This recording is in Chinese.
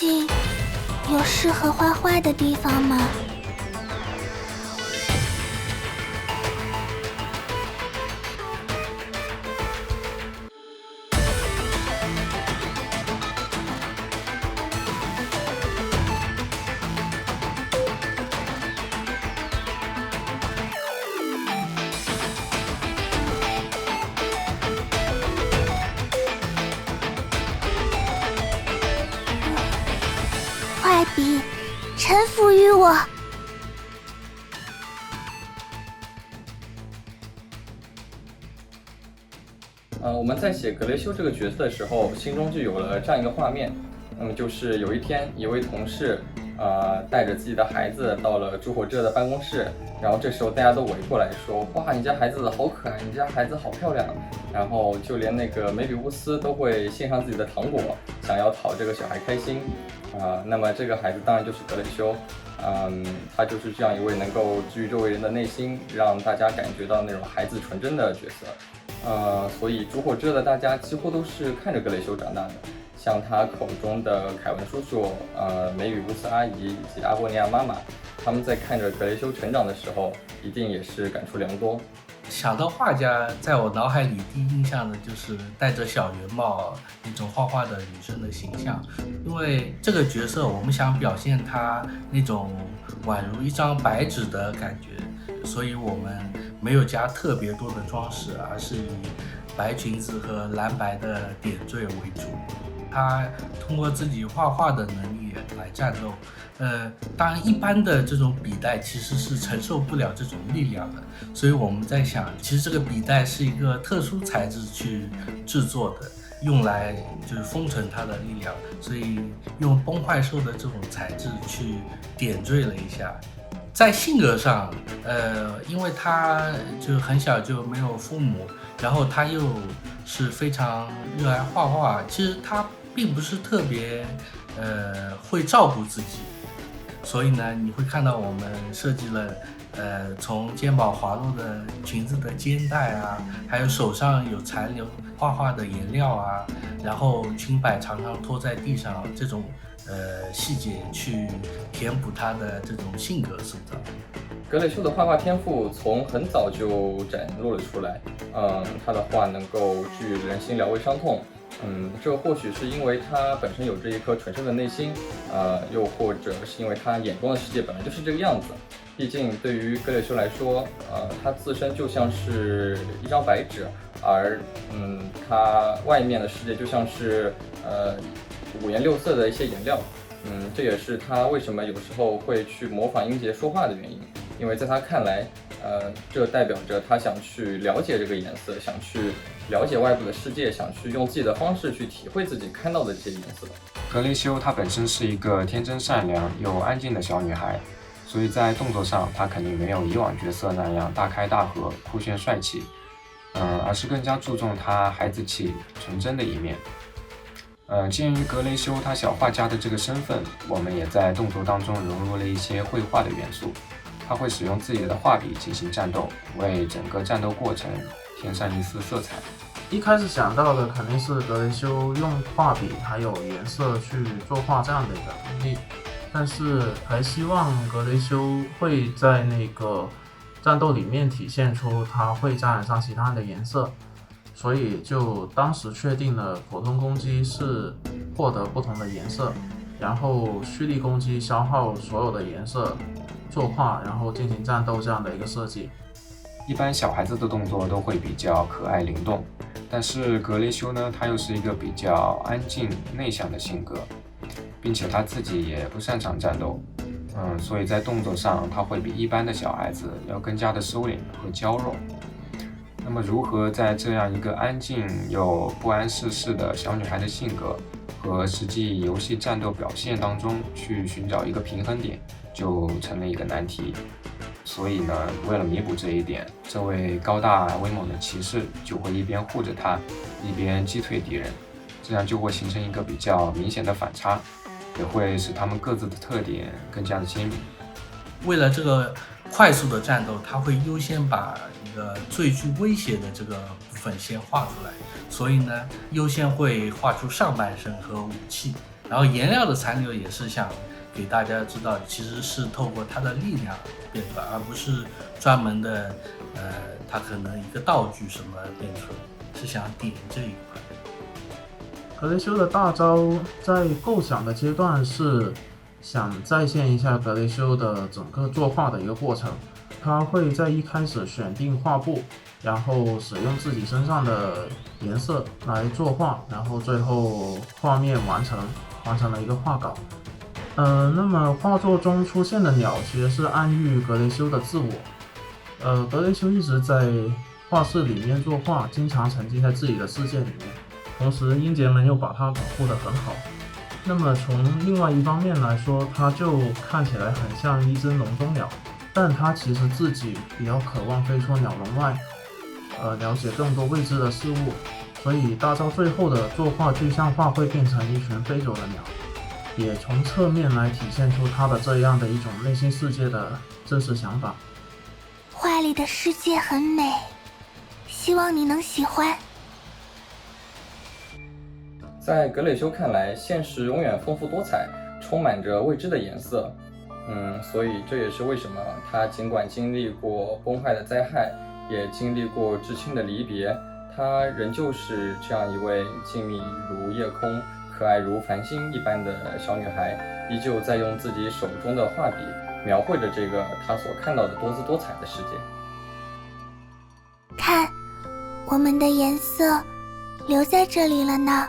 近有适合画画的地方吗？画笔，臣服于我。我们在写格雷修这个角色的时候，心中就有了这样一个画面，就是有一天，一位同事，带着自己的孩子到了朱火哲的办公室，然后这时候大家都围过来说：“哇，你家孩子好可爱，你家孩子好漂亮。”然后就连那个梅比乌斯都会献上自己的糖果，想要讨这个小孩开心。那么这个孩子当然就是格雷修，他就是这样一位能够治愈周围人的内心，让大家感觉到那种孩子纯真的角色。所以朱火哲的大家几乎都是看着格雷修长大的，像他口中的凯文叔叔、梅比乌斯阿姨以及阿波尼亚妈妈，他们在看着格雷修成长的时候，一定也是感触良多。想到画家，在我脑海里第一印象呢，就是戴着小圆帽那种画画的女生的形象。因为这个角色，我们想表现她那种宛如一张白纸的感觉，所以我们没有加特别多的装饰，而是以白裙子和蓝白的点缀为主。她通过自己画画的能力来战斗。当然一般的这种笔袋其实是承受不了这种力量的，所以我们在想，其实这个笔袋是一个特殊材质去制作的，用来就是封存它的力量，所以用崩坏兽的这种材质去点缀了一下。在性格上，因为他就很小就没有父母，然后他又是非常热爱画画，其实他并不是特别会照顾自己。所以呢，你会看到我们设计了，从肩膀滑落的裙子的肩带啊，还有手上有残留画画的颜料啊，然后裙摆常常拖在地上，这种细节去填补他的这种性格塑造。格雷修的画画天赋从很早就展露了出来，他的画能够治愈人心，疗慰伤痛。这或许是因为他本身有着一颗纯真的内心，又或者是因为他眼中的世界本来就是这个样子。毕竟对于格雷修来说，他自身就像是一张白纸，而他外面的世界就像是五颜六色的一些颜料。这也是他为什么有时候会去模仿英杰说话的原因，因为在他看来，这代表着他想去了解这个颜色，想去了解外部的世界，想去用自己的方式去体会自己看到的这些颜色。格雷修她本身是一个天真善良又安静的小女孩，所以在动作上她肯定没有以往角色那样大开大合、酷炫帅气，而是更加注重她孩子气、纯真的一面。鉴于格雷修他小画家的这个身份，我们也在动作当中融入了一些绘画的元素。他会使用自己的画笔进行战斗，为整个战斗过程添上一丝色彩。一开始想到的肯定是格雷修用画笔还有颜色去作画这样的一个能力，但是还希望格雷修会在那个战斗里面体现出他会沾染上其他的颜色。所以就当时确定了普通攻击是获得不同的颜色，然后蓄力攻击消耗所有的颜色作画，然后进行战斗这样的一个设计。一般小孩子的动作都会比较可爱灵动，但是格雷修呢，他又是一个比较安静内向的性格，并且他自己也不擅长战斗，所以在动作上他会比一般的小孩子要更加的收敛和娇弱。那么如何在这样一个安静又不谙世事的小女孩的性格和实际游戏战斗表现当中去寻找一个平衡点，就成了一个难题。所以呢，为了弥补这一点，这位高大威猛的骑士就会一边护着她，一边击退敌人，这样就会形成一个比较明显的反差，也会使他们各自的特点更加的鲜明。为了这个快速的战斗，他会优先把一个最具威胁的这个部分先画出来，所以呢，优先会画出上半身和武器，然后颜料的残留也是想给大家知道，其实是透过它的力量变出来，而不是专门的它可能一个道具什么变出来，是想点这一块。格雷修的大招在构想的阶段是想再现一下格雷修的整个作画的一个过程，他会在一开始选定画布，然后使用自己身上的颜色来作画，然后最后画面完成了一个画稿。那么画作中出现的鸟其实是暗喻格雷修的自我。格雷修一直在画室里面作画，经常沉浸在自己的世界里面，同时英杰们又把他保护得很好。那么从另外一方面来说，他就看起来很像一只笼中鸟，但他其实自己比较渴望飞出鸟笼外，了解更多未知的事物，所以大招最后的作画具象化会变成一群飞走的鸟，也从侧面来体现出他的这样的一种内心世界的真实想法。画里的世界很美，希望你能喜欢。在格雷修看来，现实永远丰富多彩，充满着未知的颜色。所以这也是为什么他尽管经历过崩坏的灾害，也经历过至亲的离别，他仍旧是这样一位静谧如夜空、可爱如繁星一般的小女孩，依旧在用自己手中的画笔描绘着这个她所看到的多姿多彩的世界。看，我们的颜色留在这里了呢。